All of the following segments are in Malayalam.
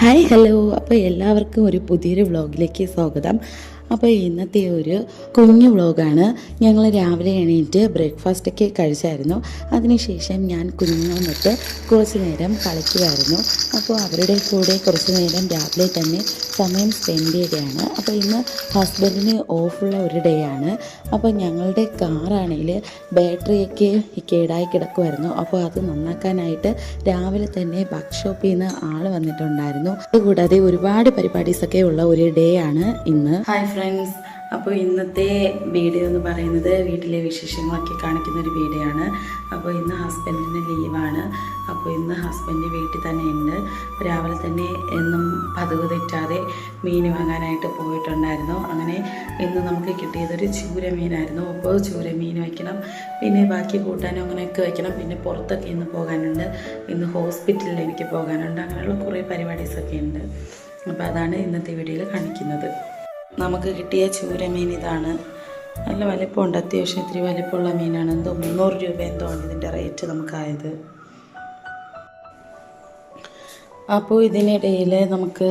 Hi hello. അപ്പോൾ എല്ലാവർക്കും ഒരു പുതിയൊരു വ്ളോഗിലേക്ക് സ്വാഗതം. അപ്പോൾ ഇന്നത്തെ ഒരു കുഞ്ഞു വ്ളോഗാണ്. ഞങ്ങൾ രാവിലെ എണീറ്റ് ബ്രേക്ക്ഫാസ്റ്റൊക്കെ കഴിച്ചായിരുന്നു. അതിനുശേഷം ഞാൻ കുഞ്ഞുങ്ങളുമൊത്ത് കുറച്ച് നേരം കളിക്കുമായിരുന്നു. അപ്പോൾ അവരുടെ കൂടെ കുറച്ച് നേരം രാവിലെ തന്നെ സമയം സ്പെൻഡ് ചെയ്യുകയാണ്. അപ്പോൾ ഇന്ന് ഹസ്ബൻഡിന് ഓഫുള്ള ഒരു ഡേ ആണ്. അപ്പോൾ ഞങ്ങളുടെ കാറാണെങ്കിൽ ബാറ്ററിയൊക്കെ കേടായി കിടക്കുമായിരുന്നു. അപ്പോൾ അത് നന്നാക്കാനായിട്ട് രാവിലെ തന്നെ വർക്ക്ഷോപ്പിൽ നിന്ന് ആൾ വന്നിട്ടുണ്ടായിരുന്നു. അതുകൂടാതെ ഒരുപാട് പരിപാടീസൊക്കെ ഉള്ള ഒരു ഡേ ആണ് ഇന്ന്. Hi friends. അപ്പോൾ ഇന്നത്തെ വീഡിയോ എന്ന് പറയുന്നത് വീട്ടിലെ വിശേഷങ്ങളൊക്കെ കാണിക്കുന്ന ഒരു വീഡിയോ ആണ്. അപ്പോൾ ഇന്ന് ഹസ്ബൻഡിന് ലീവാണ്. അപ്പോൾ ഇന്ന് ഹസ്ബൻഡ് വീട്ടിൽ തന്നെ ഉണ്ട്. രാവിലെ തന്നെ എന്നും പതിവ് തെറ്റാതെ മീൻ വാങ്ങാനായിട്ട് പോയിട്ടുണ്ടായിരുന്നു. അങ്ങനെ ഇന്ന് നമുക്ക് കിട്ടിയതൊരു ചൂര മീനായിരുന്നു. അപ്പോൾ ചൂര മീൻ വയ്ക്കണം, പിന്നെ ബാക്കി കൂട്ടാനും അങ്ങനെയൊക്കെ വയ്ക്കണം. പിന്നെ പുറത്തൊക്കെ ഇന്ന് പോകാനുണ്ട്. ഇന്ന് ഹോസ്പിറ്റലിൽ എനിക്ക് പോകാനുണ്ട്. അങ്ങനെയുള്ള കുറേ പരിപാടീസൊക്കെ ഉണ്ട്. അപ്പോൾ അതാണ് ഇന്നത്തെ വീഡിയോയിൽ കാണിക്കുന്നത്. നമുക്ക് കിട്ടിയ ചൂര മീൻ ഇതാണ്. നല്ല വലിപ്പമുണ്ട്, അത്യാവശ്യം ഇത്തിരി വലിപ്പമുള്ള മീനാണ്. എന്തോ 300 രൂപ എന്തോ ആണ് ഇതിൻ്റെ റേറ്റ് നമുക്കായത്. അപ്പോൾ ഇതിനിടയിൽ നമുക്ക്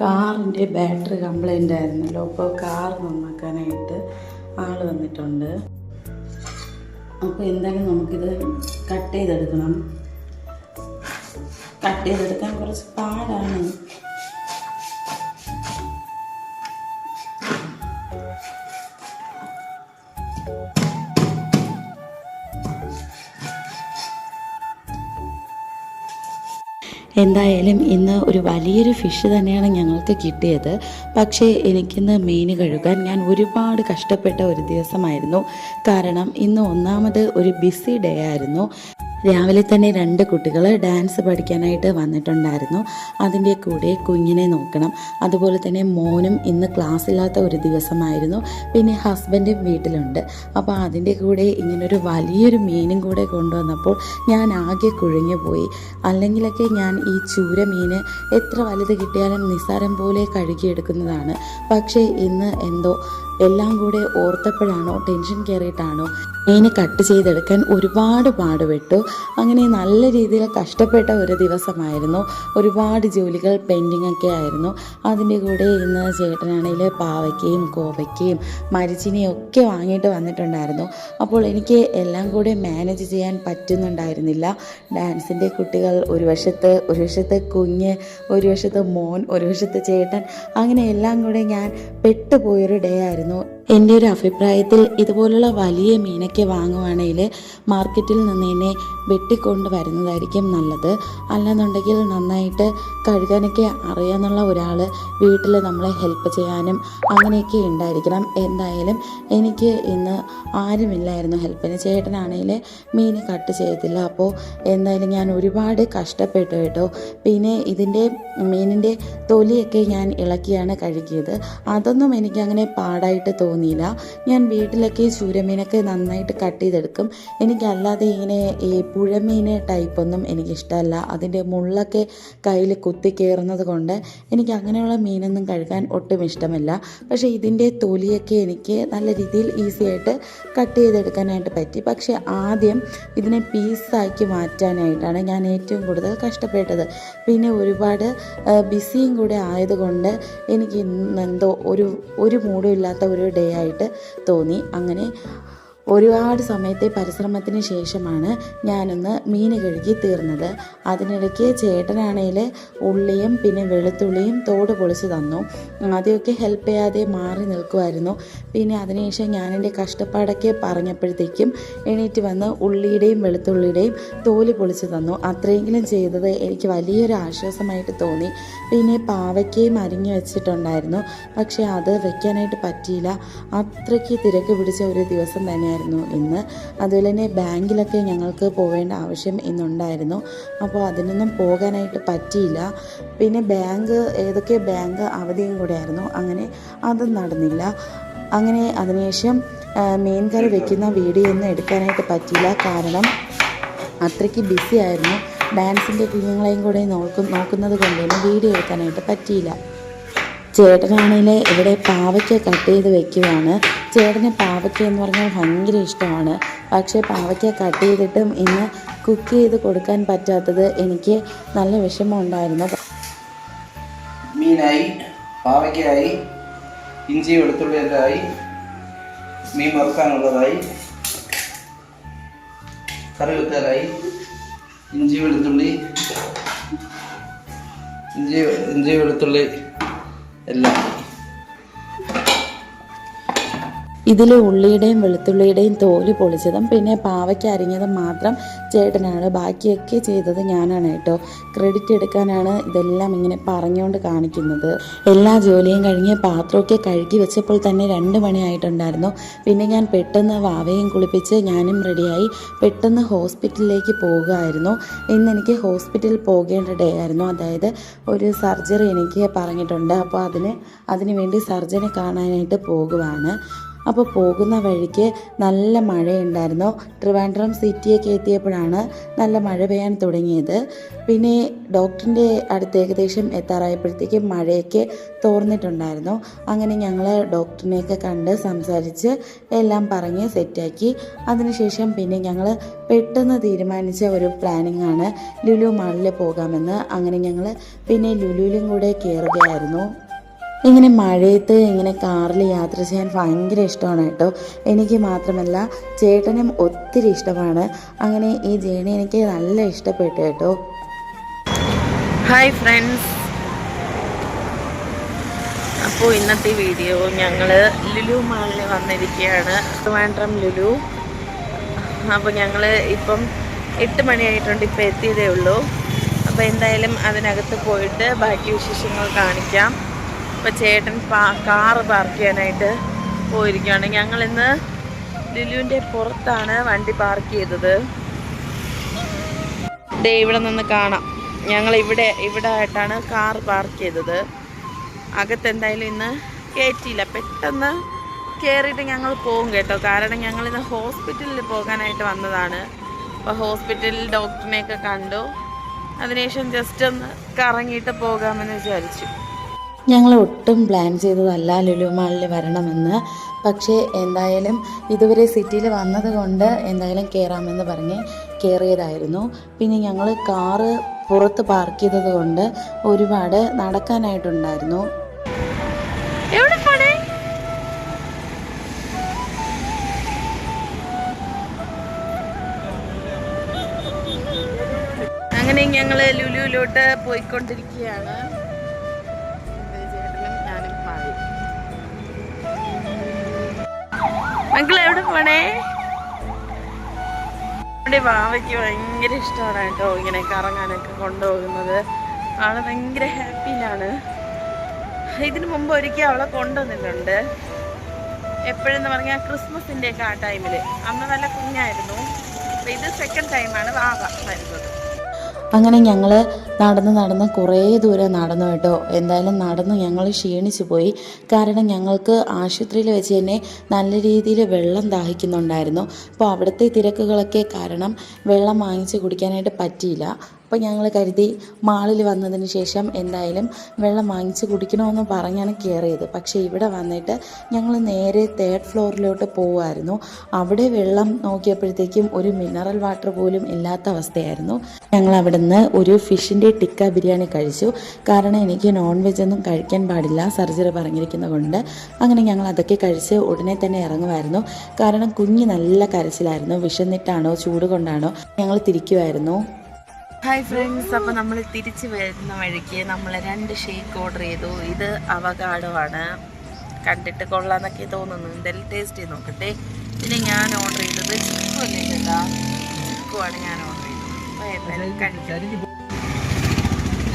കാറിൻ്റെ ബാറ്ററി കംപ്ലൈൻ്റ് ആയിരുന്നല്ലോ. അപ്പോൾ കാർ നന്നാക്കാനായിട്ട് ആൾ വന്നിട്ടുണ്ട്. അപ്പോൾ എന്തായാലും നമുക്കിത് കട്ട് ചെയ്തെടുക്കണം. കട്ട് ചെയ്തെടുക്കാൻ കുറച്ച് പാടാണ്. എന്തായാലും ഇന്ന് ഒരു വലിയൊരു ഫിഷ് തന്നെയാണ് ഞങ്ങൾക്ക് കിട്ടിയത്. പക്ഷേ എനിക്കിന്ന് മീൻ കഴുകാൻ ഞാൻ ഒരുപാട് കഷ്ടപ്പെട്ട ഒരു ദിവസമായിരുന്നു. കാരണം ഇന്ന് ഒന്നാമത് ഒരു ബിസി ഡേ ആയിരുന്നു. രാവിലെ തന്നെ 2 കുട്ടികൾ ഡാൻസ് പഠിക്കാനായിട്ട് വന്നിട്ടുണ്ടായിരുന്നു. അതിൻ്റെ കൂടെ കുഞ്ഞിനെ നോക്കണം. അതുപോലെ തന്നെ മോനും ഇന്ന് ക്ലാസ്സില്ലാത്ത ഒരു ദിവസമായിരുന്നു. പിന്നെ ഹസ്ബൻഡും വീട്ടിലുണ്ട്. അപ്പോൾ അതിൻ്റെ കൂടെ ഇങ്ങനൊരു വലിയൊരു മീനും കൂടെ കൊണ്ടുവന്നപ്പോൾ ഞാൻ ആകെ കുഴഞ്ഞു പോയി. അല്ലെങ്കിലൊക്കെ ഞാൻ ഈ ചൂര മീൻ എത്ര വലുത് കിട്ടിയാലും നിസ്സാരം പോലെ കഴുകിയെടുക്കുന്നതാണ്. പക്ഷേ ഇന്ന് എന്തോ എല്ലാം കൂടെ ഓർത്തപ്പോഴാണോ ടെൻഷൻ കയറിയിട്ടാണോ മീന് കട്ട് ചെയ്തെടുക്കാൻ ഒരുപാട് പാടുപെട്ടു. അങ്ങനെ നല്ല രീതിയിൽ കഷ്ടപ്പെട്ട ഒരു ദിവസമായിരുന്നു. ഒരുപാട് ജോലികൾ പെൻഡിങ് ഒക്കെ ആയിരുന്നു. അതിൻ്റെ കൂടെ ഇന്ന് ചേട്ടനാണെങ്കിൽ പാവയ്ക്കയും കോവയ്ക്കയും മരിച്ചിനെയും ഒക്കെ വാങ്ങിയിട്ട് വന്നിട്ടുണ്ടായിരുന്നു. അപ്പോൾ എനിക്ക് എല്ലാം കൂടെ മാനേജ് ചെയ്യാൻ പറ്റുന്നുണ്ടായിരുന്നില്ല. ഡാൻസിൻ്റെ കുട്ടികൾ ഒരു വശത്ത് കുഞ്ഞ്, ഒരു വശത്ത് മോൻ, ഒരു വശത്ത് ചേട്ടൻ, അങ്ങനെ എല്ലാം കൂടെ ഞാൻ പെട്ടുപോയൊരു ഡേ ആയിരുന്നു. എൻ്റെ ഒരു അഭിപ്രായത്തിൽ ഇതുപോലുള്ള വലിയ മീനൊക്കെ വാങ്ങുവാണെങ്കിൽ മാർക്കറ്റിൽ നിന്ന് തന്നെ വെട്ടിക്കൊണ്ട് വരുന്നതായിരിക്കും നല്ലത്. അല്ലെന്നുണ്ടെങ്കിൽ നന്നായിട്ട് കഴുകാനൊക്കെ അറിയാമെന്നുള്ള ഒരാൾ വീട്ടിൽ നമ്മളെ ഹെൽപ്പ് ചെയ്യാനും അങ്ങനെയൊക്കെ ഉണ്ടായിരിക്കണം. എന്തായാലും എനിക്ക് ഇന്ന് ആരുമില്ലായിരുന്നു ഹെൽപ്പിന്. ചേട്ടനാണെങ്കിൽ മീൻ കട്ട് ചെയ്തില്ല. അപ്പോൾ എന്തായാലും ഞാൻ ഒരുപാട് കഷ്ടപ്പെട്ടു കേട്ടോ. പിന്നെ ഇതിൻ്റെ മീനിൻ്റെ തൊലിയൊക്കെ ഞാൻ ഇളക്കിയാണ് കഴുകിയത്. അതൊന്നും എനിക്കങ്ങനെ പാടായിട്ട് തോന്നിയില്ല. ഞാൻ വീട്ടിലൊക്കെ ചൂരമീനൊക്കെ നന്നായിട്ട് കട്ട് ചെയ്തെടുക്കും. എനിക്കല്ലാതെ ഇങ്ങനെ ഈ പുഴമീൻ ടൈപ്പൊന്നും എനിക്കിഷ്ടമല്ല. അതിൻ്റെ മുള്ളൊക്കെ കയ്യിൽ കുത്തി കയറുന്നത് കൊണ്ട് എനിക്ക് അങ്ങനെയുള്ള മീനൊന്നും കഴുകാൻ ഒട്ടും ഇഷ്ടമല്ല. പക്ഷേ ഇതിൻ്റെ തൊലിയൊക്കെ എനിക്ക് നല്ല രീതിയിൽ ഈസി ആയിട്ട് കട്ട് ചെയ്തെടുക്കാനായിട്ട് പറ്റി. പക്ഷേ ആദ്യം ഇതിനെ പീസാക്കി മാറ്റാനായിട്ടാണ് ഞാൻ ഏറ്റവും കൂടുതൽ കഷ്ടപ്പെട്ടത്. പിന്നെ ഒരുപാട് ബിസിയും കൂടെ ആയതുകൊണ്ട് എനിക്ക് ഇന്നെന്തോ ഒരു മൂഡും ഇല്ലാത്ത ഒരു ഡേ ആയിട്ട് തോന്നി. അങ്ങനെ ഒരുപാട് സമയത്തെ പരിശ്രമത്തിന് ശേഷമാണ് ഞാനൊന്ന് മീൻ കഴുകി തീർന്നത്. അതിനിടയ്ക്ക് ചേട്ടനാണെങ്കിൽ ഉള്ളിയും പിന്നെ വെളുത്തുള്ളിയും തോട് പൊളിച്ച് തന്നു. ആദ്യമൊക്കെ ഹെൽപ്പ് ചെയ്യാതെ മാറി നിൽക്കുമായിരുന്നു. പിന്നെ അതിനുശേഷം ഞാൻ എൻ്റെ കഷ്ടപ്പാടൊക്കെ പറഞ്ഞപ്പോഴത്തേക്കും എണീറ്റ് വന്ന് ഉള്ളിയുടെയും വെളുത്തുള്ളിയുടെയും തോല് പൊളിച്ച് തന്നു. അത്രയെങ്കിലും ചെയ്തത് എനിക്ക് വലിയൊരു ആശ്വാസമായിട്ട് തോന്നി. പിന്നെ പാവയ്ക്കയും അരിഞ്ഞു വെച്ചിട്ടുണ്ടായിരുന്നു. പക്ഷേ അത് വെക്കാനായിട്ട് പറ്റിയില്ല. അത്രയ്ക്ക് തിരക്ക് പിടിച്ച ഒരു ദിവസം തന്നെയായിരുന്നു ഇന്ന്. അതുപോലെ തന്നെ ബാങ്കിലൊക്കെ ഞങ്ങൾക്ക് പോവേണ്ട ആവശ്യം ഇന്നുണ്ടായിരുന്നു. അപ്പോൾ അതിനൊന്നും പോകാനായിട്ട് പറ്റിയില്ല. പിന്നെ ഏതൊക്കെ ബാങ്ക് അവധിയും കൂടെ ആയിരുന്നു. അങ്ങനെ അതും നടന്നില്ല. അങ്ങനെ അതിനുശേഷം മീൻ കറി വെക്കുന്ന വീഡിയോ ഒന്നും എടുക്കാനായിട്ട് പറ്റിയില്ല. കാരണം അത്രയ്ക്ക് ബിസി ആയിരുന്നു. ഡാൻസിൻ്റെ കുഞ്ഞുങ്ങളെയും കൂടെ നോക്കുന്നത് കൊണ്ട് തന്നെ വീഡിയോ എടുക്കാനായിട്ട് പറ്റിയില്ല. ചേട്ടനാണെങ്കിൽ ഇവിടെ പാവയ്ക്ക കട്ട് ചെയ്ത് വെക്കുകയാണ്. ചേട്ടന് പാവയ്ക്ക എന്ന് പറഞ്ഞാൽ ഭയങ്കര ഇഷ്ടമാണ്. പക്ഷേ പാവയ്ക്ക കട്ട് ചെയ്തിട്ടും ഇന്ന് കുക്ക് ചെയ്ത് കൊടുക്കാൻ പറ്റാത്തത് എനിക്ക് നല്ല വിഷമമുണ്ടായിരുന്നു. മീനായി, പാവയ്ക്കായി, ഇഞ്ചി വെളുത്തുള്ളി എല്ലാം ആയി, മീൻ വറുക്കാനുള്ളതായി, കറി വെക്കാനായി, ഇഞ്ചി വെളുത്തുള്ളി എല്ലാം. ഇതിൽ ഉള്ളിയുടെയും വെളുത്തുള്ളിയുടെയും തോല് പൊളിച്ചതും പിന്നെ പാവയ്ക്ക അരിഞ്ഞതും മാത്രം ചേട്ടനാണ്, ബാക്കിയൊക്കെ ചെയ്തത് ഞാനാണ് കേട്ടോ. ക്രെഡിറ്റ് എടുക്കാനാണ് ഇതെല്ലാം ഇങ്ങനെ പറഞ്ഞുകൊണ്ട് കാണിക്കുന്നത്. എല്ലാ ജോലിയും കഴിഞ്ഞ് പാത്രമൊക്കെ കഴുകി വെച്ചപ്പോൾ തന്നെ 2 മണിയായിട്ടുണ്ടായിരുന്നു. പിന്നെ ഞാൻ പെട്ടെന്ന് വാവയും കുളിപ്പിച്ച് ഞാനും റെഡിയായി പെട്ടെന്ന് ഹോസ്പിറ്റലിലേക്ക് പോകുകയായിരുന്നു. ഇന്ന് എനിക്ക് ഹോസ്പിറ്റലിൽ പോകേണ്ട ഡേ ആയിരുന്നു. അതായത് ഒരു സർജറി എനിക്ക് പറഞ്ഞിട്ടുണ്ട്. അപ്പോൾ അതിന് വേണ്ടി സർജനെ കാണാനായിട്ട് പോകുവാണ്. അപ്പോൾ പോകുന്ന വഴിക്ക് നല്ല മഴയുണ്ടായിരുന്നു. ട്രിവാൻഡ്രം സിറ്റിയൊക്കെ എത്തിയപ്പോഴാണ് നല്ല മഴ പെയ്യാൻ തുടങ്ങിയത്. പിന്നെ ഡോക്ടറിൻ്റെ അടുത്ത് ഏകദേശം എത്താറായപ്പോഴത്തേക്കും മഴയൊക്കെ തോർന്നിട്ടുണ്ടായിരുന്നു. അങ്ങനെ ഞങ്ങൾ ഡോക്ടറിനെയൊക്കെ കണ്ട് സംസാരിച്ച് എല്ലാം പറഞ്ഞ് സെറ്റാക്കി. അതിനുശേഷം പിന്നെ ഞങ്ങൾ പെട്ടെന്ന് തീരുമാനിച്ച ഒരു പ്ലാനിങ് ആണ് ലുലു മാളിൽ പോകാമെന്ന്. അങ്ങനെ ഞങ്ങൾ പിന്നെ ലുലുവിലും കൂടെ കയറുകയായിരുന്നു. ഇങ്ങനെ മഴയത്ത് ഇങ്ങനെ കാറിൽ യാത്ര ചെയ്യാൻ ഭയങ്കര ഇഷ്ടമാണ് കേട്ടോ. എനിക്ക് മാത്രമല്ല ചേട്ടനും ഒത്തിരി ഇഷ്ടമാണ്. അങ്ങനെ ഈ ജേണി എനിക്ക് നല്ല ഇഷ്ടപ്പെട്ടു കേട്ടോ. ഹായ് ഫ്രണ്ട്സ്, അപ്പോൾ ഇന്നത്തെ വീഡിയോ ഞങ്ങൾ ലുലു മാളിൽ വന്നിരിക്കുകയാണ്. ട്രിവാൻഡ്രം ലുലു. അപ്പോൾ ഞങ്ങൾ ഇപ്പം 8 മണിയായിട്ടുണ്ട്, ഇപ്പോൾ എത്തിയതേ ഉള്ളൂ. അപ്പോൾ എന്തായാലും അതിനകത്ത് പോയിട്ട് ബാക്കി വിശേഷങ്ങൾ കാണിക്കാം. അപ്പോൾ ചേട്ടൻ കാറ് പാർക്ക് ചെയ്യാനായിട്ട് പോയിരിക്കുകയാണ്. ഞങ്ങളിന്ന് ലുലുവിൻ്റെ പുറത്താണ് വണ്ടി പാർക്ക് ചെയ്തത്. ദേ ഇവിടെ നിന്ന് കാണാം. ഞങ്ങൾ ഇവിടെ ആയിട്ടാണ് കാർ പാർക്ക് ചെയ്തത്. അകത്ത് എന്തായാലും ഇന്ന് കയറ്റിയില്ല. പെട്ടെന്ന് കയറിയിട്ട് ഞങ്ങൾ പോകും കേട്ടോ. കാരണം ഞങ്ങളിന്ന് ഹോസ്പിറ്റലിൽ പോകാനായിട്ട് വന്നതാണ്. അപ്പോൾ ഹോസ്പിറ്റലിൽ ഡോക്ടറിനെയൊക്കെ കണ്ടു. അതിനുശേഷം ജസ്റ്റ് ഒന്ന് കറങ്ങിയിട്ട് പോകാമെന്ന് വിചാരിച്ചു. ഞങ്ങൾ ഒട്ടും പ്ലാൻ ചെയ്തതല്ല ലുലു മാളിൽ വരണമെന്ന്. പക്ഷേ എന്തായാലും ഇതുവരെ സിറ്റിയിൽ വന്നത് കൊണ്ട് എന്തായാലും കയറാമെന്ന് പറഞ്ഞ് കയറിയതായിരുന്നു. പിന്നെ ഞങ്ങൾ കാറ് പുറത്ത് പാർക്ക് ചെയ്തത് കൊണ്ട് ഒരുപാട് നടക്കാനായിട്ടുണ്ടായിരുന്നു. അങ്ങനെ ഞങ്ങൾ ലുലുവിലോട്ട് പോയിക്കൊണ്ടിരിക്കുകയാണ്. മക്കളെ എവിടെ പോണേ? എൻ്റെ വാവയ്ക്ക് ഭയങ്കര ഇഷ്ടമാണ് കേട്ടോ ഇങ്ങനെ കറങ്ങാനൊക്കെ കൊണ്ടുപോകുന്നത്. ആള് ഭയങ്കര ഹാപ്പിയിലാണ്. ഇതിനു മുമ്പ് ഒരിക്കൽ അവളെ കൊണ്ടുവന്നിട്ടുണ്ട്. എപ്പോഴെന്ന് പറഞ്ഞാൽ ക്രിസ്മസിൻ്റെ ഒക്കെ ആ ടൈമിൽ. അന്ന് നല്ല കുഞ്ഞായിരുന്നു. അപ്പോൾ ഇത് സെക്കൻഡ് ടൈമാണ് വാവ വരുന്നത്. അങ്ങനെ ഞങ്ങൾ നടന്ന് കുറേ ദൂരം നടന്നു കേട്ടോ. എന്തായാലും നടന്ന് ഞങ്ങൾ ക്ഷീണിച്ചു പോയി. കാരണം ഞങ്ങൾക്ക് ആശുപത്രിയിൽ വെച്ച് തന്നെ നല്ല രീതിയിൽ വെള്ളം ദാഹിക്കുന്നുണ്ടായിരുന്നു. അപ്പോൾ അവിടുത്തെ തിരക്കുകളൊക്കെ കാരണം വെള്ളം വാങ്ങിച്ച് കുടിക്കാനായിട്ട് പറ്റിയില്ല. അപ്പോൾ ഞങ്ങൾ കരുതി മാളിൽ വന്നതിന് ശേഷം എന്തായാലും വെള്ളം വാങ്ങിച്ച് കുടിക്കണമെന്ന് പറഞ്ഞാണ് കയറിയത്. പക്ഷേ ഇവിടെ വന്നിട്ട് ഞങ്ങൾ നേരെ 3rd ഫ്ലോറിലോട്ട് പോവുമായിരുന്നു. അവിടെ വെള്ളം നോക്കിയപ്പോഴത്തേക്കും ഒരു മിനറൽ വാട്ടർ പോലും ഇല്ലാത്ത അവസ്ഥയായിരുന്നു. ഞങ്ങൾ അവിടെ നിന്ന് ഒരു ഫിഷിൻ്റെ ടിക്ക ബിരിയാണി കഴിച്ചു. കാരണം എനിക്ക് നോൺ വെജ് ഒന്നും കഴിക്കാൻ പാടില്ല, സർജറി പറഞ്ഞിരിക്കുന്നത് കൊണ്ട്. അങ്ങനെ ഞങ്ങൾ അതൊക്കെ കഴിച്ച് ഉടനെ തന്നെ ഇറങ്ങുമായിരുന്നു. കാരണം കുഞ്ഞ് നല്ല കരച്ചിലായിരുന്നു. വിശന്നിട്ടാണോ ചൂട് കൊണ്ടാണോ ഞങ്ങൾ തിരിക്കുമായിരുന്നു. ഹായ് ഫ്രണ്ട്സ്, അപ്പോൾ നമ്മൾ തിരിച്ച് വരുന്ന വഴിക്ക് നമ്മൾ 2 ഷേക്ക് ഓർഡർ ചെയ്തു. ഇത് അവകാഡോ ആണ്. കണ്ടിട്ട് കൊള്ളാന്നൊക്കെ തോന്നുന്നു. എന്തായാലും ടേസ്റ്റ് ചെയ്ത് നോക്കട്ടെ. പിന്നെ ഞാൻ ഓർഡർ ചെയ്തത് ചിക്കു അല്ലേ, ചിക്കുവാണ് ഞാൻ ഓർഡർ ചെയ്തത്. അപ്പോൾ എന്തായാലും കഴിക്കാം.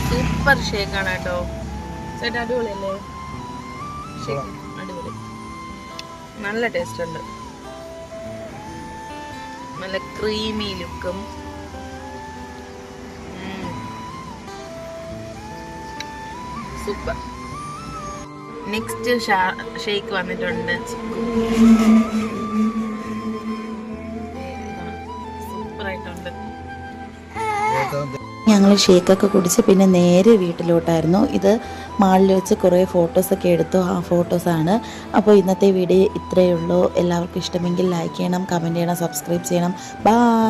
സൂപ്പർ ഷേക്കാണ് കേട്ടോ. ചേട്ടാ അടിപൊളിയല്ലേ ഷേക്ക്? അടിപൊളി, നല്ല ടേസ്റ്റ് ഉണ്ട്. നല്ല ക്രീമി ലുക്കും. സൂപ്പർ. നെക്സ്റ്റ് ഷേക്ക് വന്നിട്ടുണ്ട്. സൂപ്പറായിട്ടുണ്ട്. ഞങ്ങൾ ഷേക്കൊക്കെ കുടിച്ച് പിന്നെ നേരെ വീട്ടിലോട്ടായിരുന്നു. ഇത് മാളിൽ വെച്ച് കുറേ ഫോട്ടോസൊക്കെ എടുത്തു. ആ ഫോട്ടോസാണ്. അപ്പോൾ ഇന്നത്തെ വീഡിയോ ഇത്രയേ ഉള്ളൂ. എല്ലാവർക്കും ഇഷ്ടമെങ്കിൽ ലൈക്ക് ചെയ്യണം, കമൻറ്റ് ചെയ്യണം, സബ്സ്ക്രൈബ് ചെയ്യണം. ബൈ.